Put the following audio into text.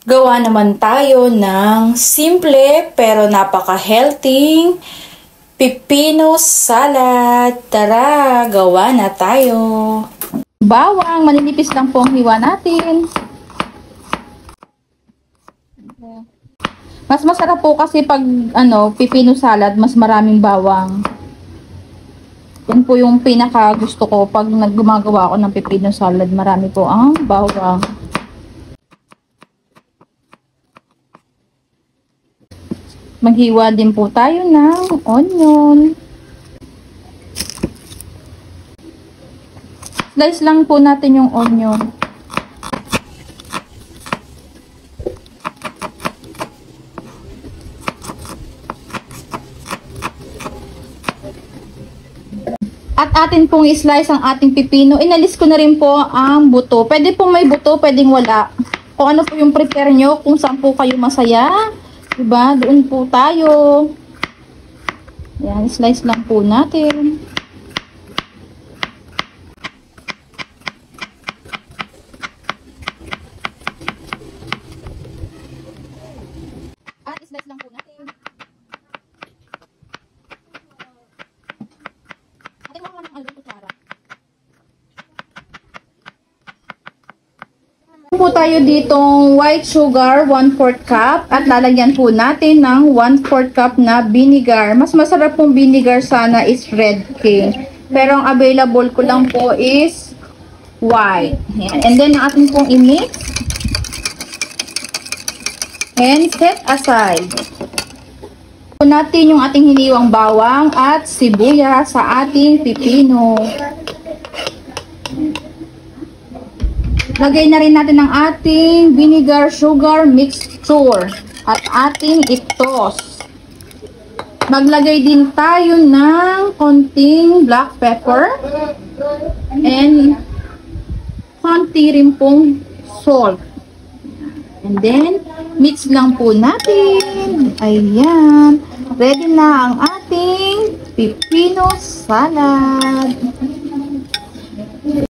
Gawa naman tayo ng simple pero napaka-healthy pipino salad. Tara, gawa na tayo. Bawang, maninipis lang po ang hiwa natin. Mas masarap po kasi pag pipino salad, mas maraming bawang. Yan po yung pinaka gusto ko pag gumagawa ako ng pipino salad, marami po ang bawang. Maghiwa din po tayo ng onion. Slice lang po natin yung onion. At atin pong i-slice ang ating pipino. Inalis ko na rin po ang buto. Pwede pong may buto, pwedeng wala. Kung ano po yung prepare nyo, kung saan po kayo masaya. Diba? Doon po tayo. Ayan, slice lang po natin. At slice lang po natin. Atin mo naman ang algo kutsara. Po tayo ditong white sugar 1/4 cup at lalagyan po natin ng 1/4 cup na vinegar. Mas masarap pong vinegar sana is red king. Pero ang available ko lang po is white. Ayan. And then ang ating pong i-mix and set aside. Po natin yung ating hiniwang bawang at sibuyas sa ating pipino. Lagay na rin natin ang ating vinegar sugar mixture at ating itos. Maglagay din tayo ng konting black pepper and konti rin pong salt. And then, mix lang po natin. Ayan. Ready na ang ating pipino salad.